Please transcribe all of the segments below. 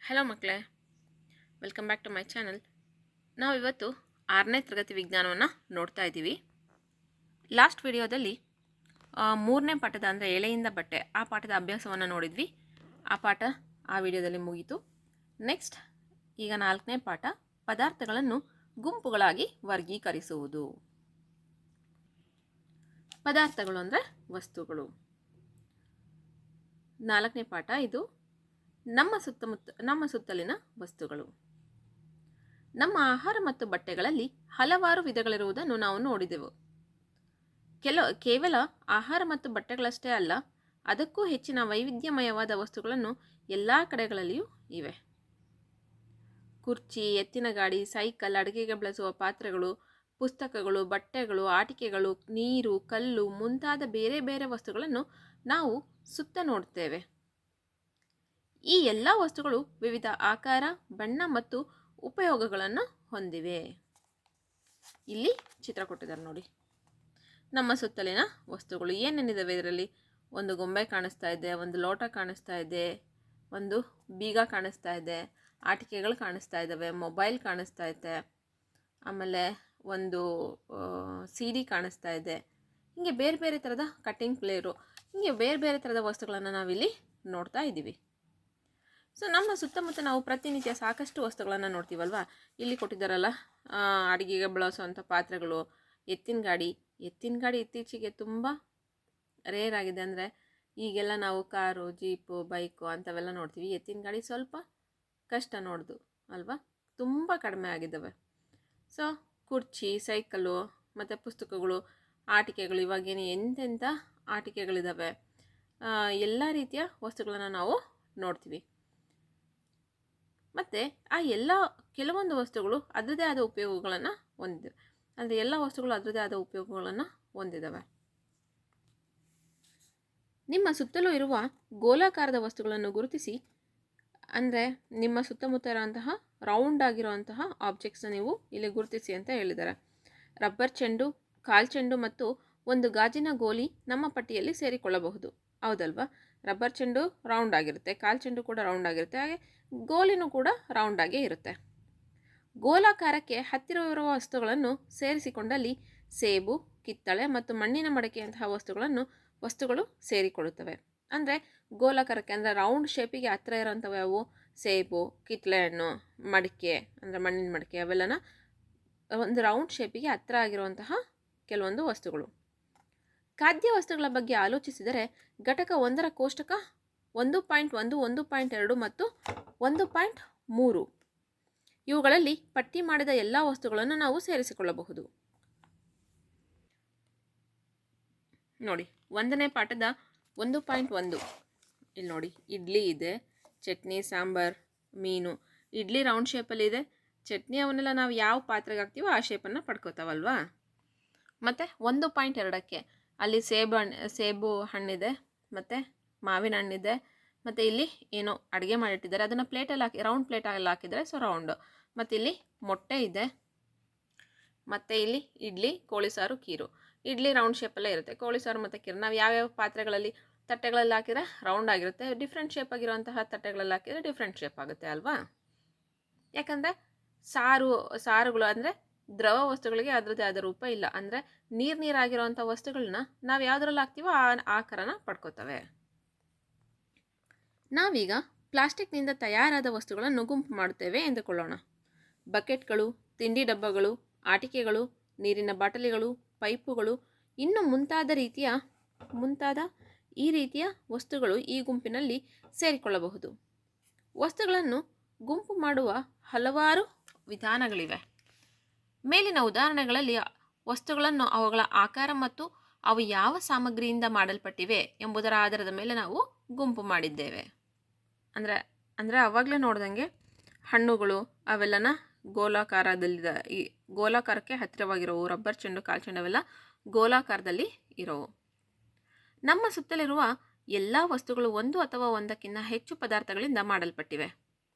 Hello ಮಕ್ಕಳೇ, welcome back to my channel. ನಾವಿವತ್ತು 6ನೇ ತರಗತಿ ವಿಜ್ಞಾನವನ್ನು ನೋಡ್ತಾ ಇದ್ದೀವಿ. ಲಾಸ್ಟ್ ವಿಡಿಯೋದಲ್ಲಿ 3ನೇ ಪಾಠದ ಅಂದರೆ ಎಳೆಯಿಂದ ಬಟ್ಟೆ ಆ ಪಾಠದ ಅಭ್ಯಾಸವನ್ನು ನೋಡಿದ್ವಿ. ಆ ಪಾಠ ಆ ವಿಡಿಯೋದಲ್ಲಿ ಮುಗೀತು. ನೆಕ್ಸ್ಟ್ ಈಗ 4ನೇ ಪಾಠ, ಪದಾರ್ಥಗಳನ್ನು ಗುಂಪುಗಳಾಗಿ ವರ್ಗೀಕರಿಸುವುದು. ಪದಾರ್ಥಗಳು ಅಂದರೆ ವಸ್ತುಗಳು. 4ನೇ ಪಾಠ ಇದು. ನಮ್ಮ ಸುತ್ತಲಿನ ವಸ್ತುಗಳು. ನಮ್ಮ ಆಹಾರ ಮತ್ತು ಬಟ್ಟೆಗಳಲ್ಲಿ ಹಲವಾರು ವಿಧಗಳಿರುವುದನ್ನು ನಾವು ನೋಡಿದೆವು. ಕೇವಲ ಆಹಾರ ಮತ್ತು ಬಟ್ಟೆಗಳಷ್ಟೇ ಅಲ್ಲ, ಅದಕ್ಕೂ ಹೆಚ್ಚಿನ ವೈವಿಧ್ಯಮಯವಾದ ವಸ್ತುಗಳನ್ನು ಎಲ್ಲ ಕಡೆಗಳಲ್ಲಿಯೂ ಇವೆ. ಕುರ್ಚಿ, ಎತ್ತಿನ ಗಾಡಿ, ಸೈಕಲ್, ಅಡುಗೆಗೆ ಬಳಸುವ ಪಾತ್ರೆಗಳು, ಪುಸ್ತಕಗಳು, ಬಟ್ಟೆಗಳು, ಆಟಿಕೆಗಳು, ನೀರು, ಕಲ್ಲು ಮುಂತಾದ ಬೇರೆ ಬೇರೆ ವಸ್ತುಗಳನ್ನು ನಾವು ಸುತ್ತ ನೋಡ್ತೇವೆ. ಈ ಎಲ್ಲ ವಸ್ತುಗಳು ವಿವಿಧ ಆಕಾರ, ಬಣ್ಣ ಮತ್ತು ಉಪಯೋಗಗಳನ್ನು ಹೊಂದಿವೆ. ಇಲ್ಲಿ ಚಿತ್ರ ಕೊಟ್ಟಿದ್ದಾರೆ ನೋಡಿ. ನಮ್ಮ ಸುತ್ತಲಿನ ವಸ್ತುಗಳು ಏನೇನಿದ್ದಾವೆ ಇದರಲ್ಲಿ? ಒಂದು ಗೊಂಬೆ ಕಾಣಿಸ್ತಾ ಇದೆ, ಒಂದು ಲೋಟ ಕಾಣಿಸ್ತಾ ಇದೆ, ಒಂದು ಬೀಗ ಕಾಣಿಸ್ತಾ ಇದೆ, ಆಟಿಕೆಗಳು ಕಾಣಿಸ್ತಾ ಇದ್ದಾವೆ, ಮೊಬೈಲ್ ಕಾಣಿಸ್ತಾ ಇದೆ, ಆಮೇಲೆ ಒಂದು CD ಕಾಣಿಸ್ತಾ ಇದೆ. ಹೀಗೆ ಬೇರೆ ಬೇರೆ ಥರದ ಕಟ್ಟಿಂಗ್ ಪ್ಲೇಯರು, ಹೀಗೆ ಬೇರೆ ಬೇರೆ ಥರದ ವಸ್ತುಗಳನ್ನು ನಾವಿಲ್ಲಿ ನೋಡ್ತಾ ಇದ್ದೀವಿ. ಸೊ ನಮ್ಮ ಸುತ್ತಮುತ್ತ ನಾವು ಪ್ರತಿನಿತ್ಯ ಸಾಕಷ್ಟು ವಸ್ತುಗಳನ್ನು ನೋಡ್ತೀವಲ್ವ. ಇಲ್ಲಿ ಕೊಟ್ಟಿದ್ದಾರಲ್ಲ, ಅಡುಗೆಗೆ ಬಳಸುವಂಥ ಪಾತ್ರೆಗಳು, ಎತ್ತಿನ ಗಾಡಿ ಇತ್ತೀಚೆಗೆ ತುಂಬ ರೇರ್ ಆಗಿದೆ. ಅಂದರೆ ಈಗೆಲ್ಲ ನಾವು ಕಾರು, ಜೀಪು, ಬೈಕು ಅಂಥವೆಲ್ಲ ನೋಡ್ತೀವಿ. ಎತ್ತಿನ ಗಾಡಿ ಸ್ವಲ್ಪ ಕಷ್ಟ ನೋಡ್ದು ಅಲ್ವಾ, ತುಂಬ ಕಡಿಮೆ ಆಗಿದ್ದಾವೆ. ಸೊ ಕುರ್ಚಿ, ಸೈಕಲ್ಲು ಮತ್ತು ಪುಸ್ತಕಗಳು, ಆಟಿಕೆಗಳು, ಇವಾಗೇನು ಎಂತೆಂಥ ಆಟಿಕೆಗಳಿದ್ದಾವೆ. ಎಲ್ಲ ರೀತಿಯ ವಸ್ತುಗಳನ್ನು ನಾವು ನೋಡ್ತೀವಿ. ಮತ್ತು ಆ ಎಲ್ಲ ಕೆಲವೊಂದು ವಸ್ತುಗಳು ಅದರದೇ ಆದ ಉಪಯೋಗಗಳನ್ನು ಹೊಂದಿವೆ. ಅಂದರೆ ಎಲ್ಲ ವಸ್ತುಗಳು ಅದರದೇ ಆದ ಉಪಯೋಗಗಳನ್ನು ಹೊಂದಿದ್ದಾವೆ. ನಿಮ್ಮ ಸುತ್ತಲೂ ಇರುವ ಗೋಲಾಕಾರದ ವಸ್ತುಗಳನ್ನು ಗುರುತಿಸಿ. ಅಂದರೆ ನಿಮ್ಮ ಸುತ್ತಮುತ್ತ ಇರುವಂತಹ ರೌಂಡ್ ಆಗಿರುವಂತಹ ಆಬ್ಜೆಕ್ಟ್ಸ್ನ ನೀವು ಇಲ್ಲಿ ಗುರುತಿಸಿ ಅಂತ ಹೇಳಿದ್ದಾರೆ. ರಬ್ಬರ್ ಚೆಂಡು, ಕಾಲ್ಚೆಂಡು ಮತ್ತು ಒಂದು ಗಾಜಿನ ಗೋಲಿ ನಮ್ಮ ಪಟ್ಟಿಯಲ್ಲಿ ಸೇರಿಕೊಳ್ಳಬಹುದು. ಹೌದಲ್ವಾ? ರಬ್ಬರ್ ಚೆಂಡು ರೌಂಡ್ ಆಗಿರುತ್ತೆ, ಕಾಲ್ಚೆಂಡು ಕೂಡ ರೌಂಡ್ ಆಗಿರುತ್ತೆ, ಹಾಗೆ ಗೋಲಿನೂ ಕೂಡ ರೌಂಡ್ ಆಗೇ ಇರುತ್ತೆ. ಗೋಲಾಕಾರಕ್ಕೆ ಹತ್ತಿರವಿರುವ ವಸ್ತುಗಳನ್ನು ಸೇರಿಸಿಕೊಂಡಲ್ಲಿ ಸೇಬು, ಕಿತ್ತಳೆ ಮತ್ತು ಮಣ್ಣಿನ ಮಡಕೆಯಂತಹ ವಸ್ತುಗಳು ಸೇರಿಕೊಳ್ಳುತ್ತವೆ. ಅಂದರೆ ಗೋಲಾಕಾರಕ್ಕೆ ಅಂದರೆ ರೌಂಡ್ ಶೇಪಿಗೆ ಹತ್ತಿರ ಇರೋಂಥವು ಯಾವುವು? ಸೇಬು, ಕಿತ್ತಳೆ ಹಣ್ಣು, ಮಡಿಕೆ ಅಂದರೆ ಮಣ್ಣಿನ ಮಡಿಕೆ, ಅವೆಲ್ಲನ ಒಂದು ರೌಂಡ್ ಶೇಪಿಗೆ ಹತ್ತಿರ ಆಗಿರುವಂತಹ ಕೆಲವೊಂದು ವಸ್ತುಗಳು. ಖಾದ್ಯ ವಸ್ತುಗಳ ಬಗ್ಗೆ ಆಲೋಚಿಸಿದರೆ ಘಟಕ 1ರ ಕೋಷ್ಟಕ 1.1, 1.2 ಮತ್ತು 1.3 ಇವುಗಳಲ್ಲಿ ಪಟ್ಟಿ ಮಾಡಿದ ಎಲ್ಲ ವಸ್ತುಗಳನ್ನು ನಾವು ಸೇರಿಸಿಕೊಳ್ಳಬಹುದು. ನೋಡಿ, 1ನೇ ಪಾಠದ 1.1 ಇಲ್ಲಿ ನೋಡಿ. ಇಡ್ಲಿ ಇದೆ, ಚಟ್ನಿ, ಸಾಂಬಾರ್, ಮೀನು. ಇಡ್ಲಿ ರೌಂಡ್ ಶೇಪಲ್ಲಿ ಇದೆ, ಚಟ್ನಿ ಅವನ್ನೆಲ್ಲ ನಾವು ಯಾವ ಪಾತ್ರೆಗೆ ಹಾಕ್ತೀವೋ ಆ ಶೇಪನ್ನು ಪಡ್ಕೋತಾವಲ್ವಾ. ಮತ್ತು 1.2ಕ್ಕೆ ಅಲ್ಲಿ ಸೇಬು ಹಣ್ಣಿದೆ, ಮತ್ತು ಮಾವಿನ ಹಣ್ಣಿದೆ, ಮತ್ತು ಇಲ್ಲಿ ಏನೋ ಅಡುಗೆ ಮಾಡಿಟ್ಟಿದ್ದಾರೆ, ಅದನ್ನು ಪ್ಲೇಟಲ್ಲಿ ಹಾಕಿ ರೌಂಡ್ ಪ್ಲೇಟಲ್ಲಿ ಹಾಕಿದರೆ ಸೊ ರೌಂಡು. ಮತ್ತು ಇಲ್ಲಿ ಮೊಟ್ಟೆ ಇದೆ, ಮತ್ತು ಇಲ್ಲಿ ಇಡ್ಲಿ, ಕೋಳಿ ಸಾರು, ಕೀರು. ಇಡ್ಲಿ ರೌಂಡ್ ಶೇಪಲ್ಲೇ ಇರುತ್ತೆ, ಕೋಳಿ ಸಾರು ಮತ್ತು ಕೀರು ನಾವು ಯಾವ್ಯಾವ ಪಾತ್ರೆಗಳಲ್ಲಿ ತಟ್ಟೆಗಳಲ್ಲಿ ಹಾಕಿದರೆ ರೌಂಡ್ ಆಗಿರುತ್ತೆ, ಡಿಫ್ರೆಂಟ್ ಶೇಪ್ ಆಗಿರುವಂತಹ ತಟ್ಟೆಗಳಲ್ಲಿ ಹಾಕಿದರೆ ಡಿಫ್ರೆಂಟ್ ಶೇಪ್ ಆಗುತ್ತೆ ಅಲ್ವಾ. ಯಾಕಂದರೆ ಸಾರುಗಳು ಅಂದರೆ ದ್ರವ ವಸ್ತುಗಳಿಗೆ ಅದರದ್ದೇ ಆದ ರೂಪ ಇಲ್ಲ. ಅಂದರೆ ನೀರಾಗಿರುವಂಥ ವಸ್ತುಗಳನ್ನ ನಾವು ಯಾವುದ್ರಲ್ಲಿ ಹಾಕ್ತೀವೋ ಆ ಆಕಾರನ ಪಡ್ಕೋತವೆ. ನಾವೀಗ ಪ್ಲಾಸ್ಟಿಕ್ನಿಂದ ತಯಾರಾದ ವಸ್ತುಗಳನ್ನು ಗುಂಪು ಮಾಡುತ್ತೇವೆ ಎಂದುಕೊಳ್ಳೋಣ. ಬಕೆಟ್ಗಳು, ತಿಂಡಿ ಡಬ್ಬಗಳು, ಆಟಿಕೆಗಳು, ನೀರಿನ ಬಾಟಲಿಗಳು, ಪೈಪುಗಳು, ಇನ್ನು ಮುಂತಾದ ಈ ರೀತಿಯ ವಸ್ತುಗಳು ಈ ಗುಂಪಿನಲ್ಲಿ ಸೇರಿಕೊಳ್ಳಬಹುದು. ವಸ್ತುಗಳನ್ನು ಗುಂಪು ಮಾಡುವ ಹಲವಾರು ವಿಧಾನಗಳಿವೆ. ಮೇಲಿನ ಉದಾಹರಣೆಗಳಲ್ಲಿ ವಸ್ತುಗಳನ್ನು ಅವುಗಳ ಆಕಾರ ಮತ್ತು ಅವು ಯಾವ ಸಾಮಗ್ರಿಯಿಂದ ಮಾಡಲ್ಪಟ್ಟಿವೆ ಎಂಬುದರ ಆಧಾರದ ಮೇಲೆ ನಾವು ಗುಂಪು ಮಾಡಿದ್ದೇವೆ. ಅಂದರೆ ಆವಾಗಲೇ ನೋಡ್ದಂಗೆ ಹಣ್ಣುಗಳು ಅವೆಲ್ಲನ ಈ ಗೋಲಾಕಾರಕ್ಕೆ ಹತ್ತಿರವಾಗಿರೋವು. ರಬ್ಬರ್ ಚೆಂಡು, ಕಾಲ್ಚೆಂಡು ಅವೆಲ್ಲ ಗೋಲಾಕಾರದಲ್ಲಿ ಇರೋವು. ನಮ್ಮ ಸುತ್ತಲಿರುವ ಎಲ್ಲ ವಸ್ತುಗಳು ಒಂದು ಅಥವಾ ಒಂದಕ್ಕಿಂತ ಹೆಚ್ಚು ಪದಾರ್ಥಗಳಿಂದ ಮಾಡಲ್ಪಟ್ಟಿವೆ.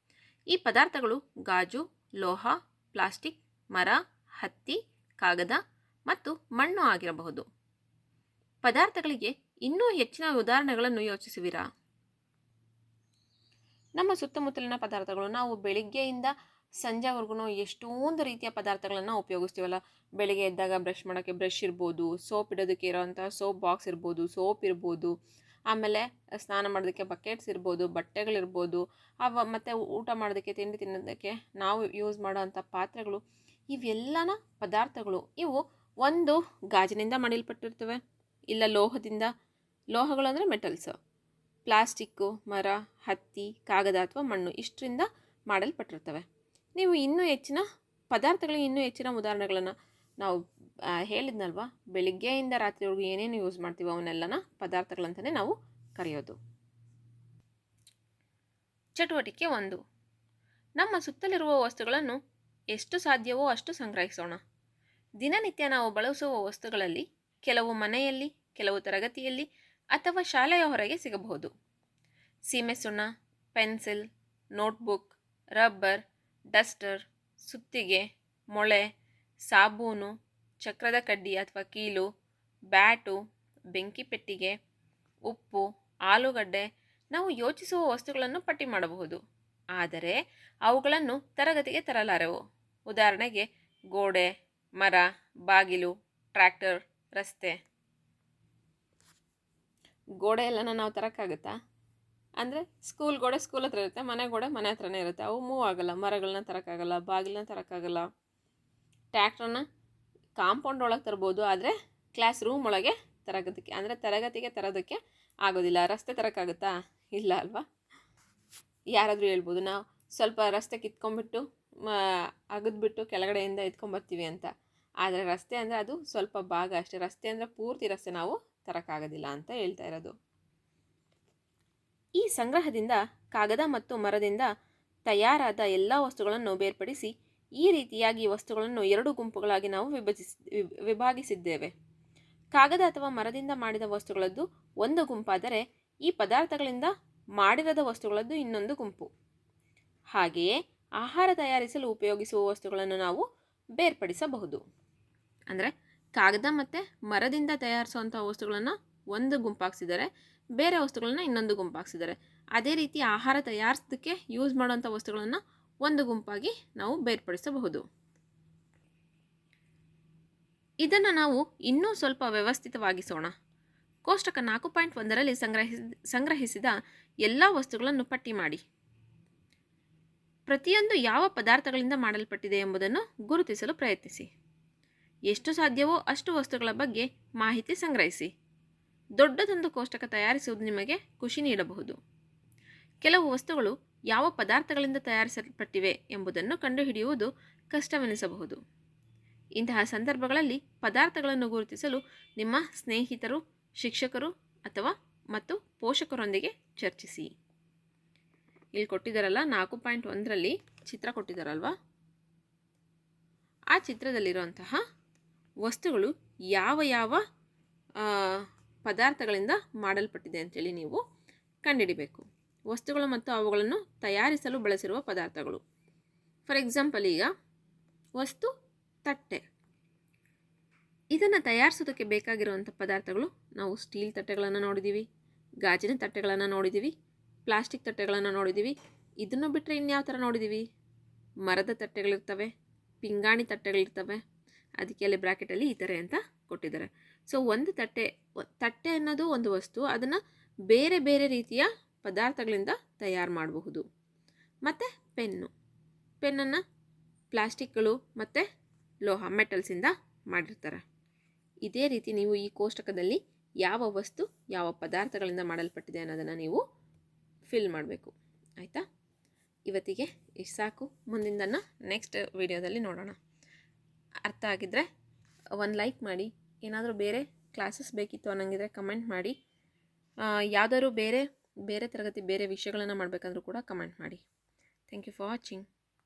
ಈ ಪದಾರ್ಥಗಳು ಗಾಜು, ಲೋಹ, ಪ್ಲಾಸ್ಟಿಕ್, ಮರ, ಹತ್ತಿ, ಕಾಗದ ಮತ್ತು ಮಣ್ಣು ಆಗಿರಬಹುದು. ಪದಾರ್ಥಗಳಿಗೆ ಇನ್ನೂ ಹೆಚ್ಚಿನ ಉದಾಹರಣೆಗಳನ್ನು ಯೋಚಿಸುವಿರಾ? ನಮ್ಮ ಸುತ್ತಮುತ್ತಲಿನ ಪದಾರ್ಥಗಳು ನಾವು ಬೆಳಿಗ್ಗೆಯಿಂದ ಸಂಜೆವರೆಗೂ ಎಷ್ಟೊಂದು ರೀತಿಯ ಪದಾರ್ಥಗಳನ್ನು ಉಪಯೋಗಿಸ್ತೀವಲ್ಲ. ಬೆಳಿಗ್ಗೆ ಎದ್ದಾಗ ಬ್ರಷ್ ಮಾಡೋಕ್ಕೆ ಬ್ರಷ್ ಇರ್ಬೋದು, ಸೋಪ್ ಇಡೋದಕ್ಕೆ ಇರೋವಂಥ ಸೋಪ್ ಬಾಕ್ಸ್ ಇರ್ಬೋದು, ಸೋಪ್ ಇರ್ಬೋದು, ಆಮೇಲೆ ಸ್ನಾನ ಮಾಡೋದಕ್ಕೆ ಬಕೆಟ್ಸ್ ಇರ್ಬೋದು, ಬಟ್ಟೆಗಳಿರ್ಬೋದು, ಮತ್ತು ಊಟ ಮಾಡೋದಕ್ಕೆ ತಿಂಡಿ ತಿನ್ನೋದಕ್ಕೆ ನಾವು ಯೂಸ್ ಮಾಡೋವಂಥ ಪಾತ್ರೆಗಳು, ಇವೆಲ್ಲನ ಪದಾರ್ಥಗಳು ಇವು ಒಂದು ಗಾಜಿನಿಂದ ಮಾಡಲ್ಪಟ್ಟಿರ್ತವೆ, ಇಲ್ಲ ಲೋಹದಿಂದ. ಲೋಹಗಳು ಅಂದರೆ ಮೆಟಲ್ಸ್, ಪ್ಲಾಸ್ಟಿಕ್ಕು, ಮರ, ಹತ್ತಿ, ಕಾಗದ ಅಥವಾ ಮಣ್ಣು ಇಷ್ಟರಿಂದ ಮಾಡಲ್ಪಟ್ಟಿರ್ತವೆ. ನೀವು ಇನ್ನೂ ಹೆಚ್ಚಿನ ಪದಾರ್ಥಗಳಿಗೆ ಇನ್ನೂ ಹೆಚ್ಚಿನ ಉದಾಹರಣೆಗಳನ್ನು ನಾವು ಹೇಳಿದ್ನಲ್ವ, ಬೆಳಿಗ್ಗೆಯಿಂದ ರಾತ್ರಿವರೆಗೂ ಏನೇನು ಯೂಸ್ ಮಾಡ್ತೀವೋ ಅವನ್ನೆಲ್ಲನ ಪದಾರ್ಥಗಳಂತಲೇ ನಾವು ಕರೆಯೋದು. ಚಟುವಟಿಕೆ 1. ನಮ್ಮ ಸುತ್ತಲಿರುವ ವಸ್ತುಗಳನ್ನು ಎಷ್ಟು ಸಾಧ್ಯವೋ ಅಷ್ಟು ಸಂಗ್ರಹಿಸೋಣ. ದಿನನಿತ್ಯ ನಾವು ಬಳಸುವ ವಸ್ತುಗಳಲ್ಲಿ ಕೆಲವು ಮನೆಯಲ್ಲಿ, ಕೆಲವು ತರಗತಿಯಲ್ಲಿ ಅಥವಾ ಶಾಲೆಯ ಹೊರಗೆ ಸಿಗಬಹುದು. ಸೀಮೆಸುಣ್ಣ, ಪೆನ್ಸಿಲ್, ನೋಟ್ಬುಕ್, ರಬ್ಬರ್, ಡಸ್ಟರ್, ಸುತ್ತಿಗೆ, ಮೊಳೆ, ಸಾಬೂನು, ಚಕ್ರದ ಕಡ್ಡಿ ಅಥವಾ ಕೀಲು, ಬ್ಯಾಟು, ಬೆಂಕಿ ಪೆಟ್ಟಿಗೆ, ಉಪ್ಪು, ಆಲೂಗಡ್ಡೆ. ನಾವು ಯೋಚಿಸುವ ವಸ್ತುಗಳನ್ನು ಪಟ್ಟಿ ಮಾಡಬಹುದು, ಆದರೆ ಅವುಗಳನ್ನು ತರಗತಿಗೆ ತರಲಾರೆವು. ಉದಾಹರಣೆಗೆ ಗೋಡೆ, ಮರ, ಬಾಗಿಲು, ಟ್ರ್ಯಾಕ್ಟರ್, ರಸ್ತೆ. ಗೋಡೆ ಎಲ್ಲನ ನಾವು ತರೋಕ್ಕಾಗುತ್ತಾ? ಅಂದರೆ ಸ್ಕೂಲ್ ಗೋಡೆ ಸ್ಕೂಲ್ ಹತ್ರ ಇರುತ್ತೆ, ಮನೆ ಗೋಡೆ ಮನೆ ಹತ್ರನೇ ಇರುತ್ತೆ, ಅವು ಮೂವ್ ಆಗೋಲ್ಲ. ಮರಗಳನ್ನ ತರೋಕ್ಕಾಗಲ್ಲ, ಬಾಗಿಲನ್ನ ತರೋಕ್ಕಾಗಲ್ಲ. ಟ್ರ್ಯಾಕ್ಟ್ರನ್ನ ಕಾಂಪೌಂಡ್ ಒಳಗೆ ತರ್ಬೋದು, ಆದರೆ ಕ್ಲಾಸ್ ರೂಮ್ ಒಳಗೆ ತರಗತಿಗೆ ತರೋದಕ್ಕೆ ಆಗೋದಿಲ್ಲ. ರಸ್ತೆ ತರೋಕ್ಕಾಗುತ್ತಾ? ಇಲ್ಲ ಅಲ್ವಾ? ಯಾರಾದರೂ ಹೇಳ್ಬೋದು ನಾವು ಸ್ವಲ್ಪ ರಸ್ತೆ ಕಿತ್ಕೊಂಡ್ಬಿಟ್ಟು ಅಗದ್ಬಿಟ್ಟು ಕೆಳಗಡೆಯಿಂದ ಎತ್ಕೊಂಬರ್ತೀವಿ ಅಂತ. ಆದರೆ ರಸ್ತೆ ಅಂದರೆ ಅದು ಸ್ವಲ್ಪ ಭಾಗ ಅಷ್ಟೇ. ರಸ್ತೆ ಅಂದರೆ ಪೂರ್ತಿ ರಸ್ತೆ ನಾವು ತರೋಕ್ಕಾಗೋದಿಲ್ಲ ಅಂತ ಹೇಳ್ತಾ ಇರೋದು. ಈ ಸಂಗ್ರಹದಿಂದ ಕಾಗದ ಮತ್ತು ಮರದಿಂದ ತಯಾರಾದ ಎಲ್ಲ ವಸ್ತುಗಳನ್ನು ಬೇರ್ಪಡಿಸಿ ಈ ರೀತಿಯಾಗಿ ವಸ್ತುಗಳನ್ನು 2 ಗುಂಪುಗಳಾಗಿ ನಾವು ವಿಭಾಗಿಸಿದ್ದೇವೆ. ಕಾಗದ ಅಥವಾ ಮರದಿಂದ ಮಾಡಿದ ವಸ್ತುಗಳದ್ದು ಒಂದು ಗುಂಪಾದರೆ, ಈ ಪದಾರ್ಥಗಳಿಂದ ಮಾಡಿರದ ವಸ್ತುಗಳದ್ದು ಇನ್ನೊಂದು ಗುಂಪು. ಹಾಗೆಯೇ ಆಹಾರ ತಯಾರಿಸಲು ಉಪಯೋಗಿಸುವ ವಸ್ತುಗಳನ್ನು ನಾವು ಬೇರ್ಪಡಿಸಬಹುದು. ಅಂದರೆ ಕಾಗದ ಮತ್ತು ಮರದಿಂದ ತಯಾರಿಸುವಂಥ ವಸ್ತುಗಳನ್ನು ಒಂದು ಗುಂಪಾಗಿಸಿದರೆ, ಬೇರೆ ವಸ್ತುಗಳನ್ನ ಇನ್ನೊಂದು ಗುಂಪಾಗಿಸಿದ್ದಾರೆ. ಅದೇ ರೀತಿ ಆಹಾರ ತಯಾರಿಸೋದಕ್ಕೆ ಯೂಸ್ ಮಾಡೋಂಥ ವಸ್ತುಗಳನ್ನು ಒಂದು ಗುಂಪಾಗಿ ನಾವು ಬೇರ್ಪಡಿಸಬಹುದು. ಇದನ್ನು ನಾವು ಇನ್ನೂ ಸ್ವಲ್ಪ ವ್ಯವಸ್ಥಿತವಾಗಿಸೋಣ. ಕೋಷ್ಟಕ 4.1ರಲ್ಲಿ ಸಂಗ್ರಹಿಸಿದ ಎಲ್ಲ ವಸ್ತುಗಳನ್ನು ಪಟ್ಟಿ ಮಾಡಿ. ಪ್ರತಿಯೊಂದು ಯಾವ ಪದಾರ್ಥಗಳಿಂದ ಮಾಡಲ್ಪಟ್ಟಿದೆ ಎಂಬುದನ್ನು ಗುರುತಿಸಲು ಪ್ರಯತ್ನಿಸಿ. ಎಷ್ಟು ಸಾಧ್ಯವೋ ಅಷ್ಟು ವಸ್ತುಗಳ ಬಗ್ಗೆ ಮಾಹಿತಿ ಸಂಗ್ರಹಿಸಿ. ದೊಡ್ಡದೊಂದು ಕೋಷ್ಟಕ ತಯಾರಿಸುವುದು ನಿಮಗೆ ಖುಷಿ ನೀಡಬಹುದು. ಕೆಲವು ವಸ್ತುಗಳು ಯಾವ ಪದಾರ್ಥಗಳಿಂದ ತಯಾರಿಸಲ್ಪಟ್ಟಿವೆ ಎಂಬುದನ್ನು ಕಂಡುಹಿಡಿಯುವುದು ಕಷ್ಟವೆನಿಸಬಹುದು. ಇಂತಹ ಸಂದರ್ಭಗಳಲ್ಲಿ ಪದಾರ್ಥಗಳನ್ನು ಗುರುತಿಸಲು ನಿಮ್ಮ ಸ್ನೇಹಿತರು, ಶಿಕ್ಷಕರು ಮತ್ತು ಪೋಷಕರೊಂದಿಗೆ ಚರ್ಚಿಸಿ. ಇಲ್ಲಿ ಕೊಟ್ಟಿದ್ದಾರಲ್ಲ 4.1ರಲ್ಲಿ ಚಿತ್ರ ಕೊಟ್ಟಿದ್ದಾರಲ್ವ, ಆ ಚಿತ್ರದಲ್ಲಿರುವಂತಹ ವಸ್ತುಗಳು ಯಾವ ಪದಾರ್ಥಗಳಿಂದ ಮಾಡಲ್ಪಟ್ಟಿದೆ ಅಂತೇಳಿ ನೀವು ಕಂಡುಹಿಡಿಬೇಕು. ವಸ್ತುಗಳು ಮತ್ತು ಅವುಗಳನ್ನು ತಯಾರಿಸಲು ಬಳಸಿರುವ ಪದಾರ್ಥಗಳು. ಫಾರ್ ಎಕ್ಸಾಂಪಲ್, ಈಗ ವಸ್ತು ತಟ್ಟೆ. ಇದನ್ನು ತಯಾರಿಸೋದಕ್ಕೆ ಬೇಕಾಗಿರುವಂಥ ಪದಾರ್ಥಗಳು ನಾವು ಸ್ಟೀಲ್ ತಟ್ಟೆಗಳನ್ನು ನೋಡಿದ್ದೀವಿ, ಗಾಜಿನ ತಟ್ಟೆಗಳನ್ನು ನೋಡಿದ್ದೀವಿ, ಪ್ಲಾಸ್ಟಿಕ್ ತಟ್ಟೆಗಳನ್ನು ನೋಡಿದ್ದೀವಿ. ಇದನ್ನು ಬಿಟ್ಟರೆ ಇನ್ಯಾವ ಥರ ನೋಡಿದ್ದೀವಿ? ಮರದ ತಟ್ಟೆಗಳಿರ್ತವೆ, ಪಿಂಗಾಣಿ ತಟ್ಟೆಗಳಿರ್ತವೆ. ಅದಕ್ಕೆ ಅಲ್ಲಿ ಬ್ರ್ಯಾಕೆಟಲ್ಲಿ ಈ ಥರ ಅಂತ ಕೊಟ್ಟಿದ್ದಾರೆ. ಸೊ ಒಂದು ತಟ್ಟೆ ಅನ್ನೋದು ಒಂದು ವಸ್ತು, ಅದನ್ನು ಬೇರೆ ಬೇರೆ ರೀತಿಯ ಪದಾರ್ಥಗಳಿಂದ ತಯಾರು ಮಾಡಬಹುದು. ಮತ್ತು ಪೆನ್ನನ್ನು ಪ್ಲಾಸ್ಟಿಕ್ಗಳು ಮತ್ತು ಲೋಹ ಮೆಟಲ್ಸಿಂದ ಮಾಡಿರ್ತಾರೆ. ಇದೇ ರೀತಿ ನೀವು ಈ ಕೋಷ್ಟಕದಲ್ಲಿ ಯಾವ ವಸ್ತು ಯಾವ ಪದಾರ್ಥಗಳಿಂದ ಮಾಡಲ್ಪಟ್ಟಿದೆ ಅನ್ನೋದನ್ನು ನೀವು ಫಿಲ್ ಮಾಡಬೇಕು. ಆಯಿತಾ? ಇವತ್ತಿಗೆ ಇಷ್ಟು ಸಾಕು. ಮುಂದಿನ ನೆಕ್ಸ್ಟ್ ವಿಡಿಯೋದಲ್ಲಿ ನೋಡೋಣ. ಅರ್ಥ ಆಗಿದ್ದರೆ ಒಂದು ಲೈಕ್ ಮಾಡಿ. ಏನಾದರೂ ಬೇರೆ ಕ್ಲಾಸಸ್ ಬೇಕಿತ್ತು ಅನ್ನಂಗಿದ್ರೆ ಕಮೆಂಟ್ ಮಾಡಿ. ಯಾವುದಾದ್ರು ಬೇರೆ ತರಗತಿ ಬೇರೆ ವಿಷಯಗಳನ್ನು ಮಾಡಬೇಕಂದ್ರೂ ಕೂಡ ಕಮೆಂಟ್ ಮಾಡಿ. Thank you for watching.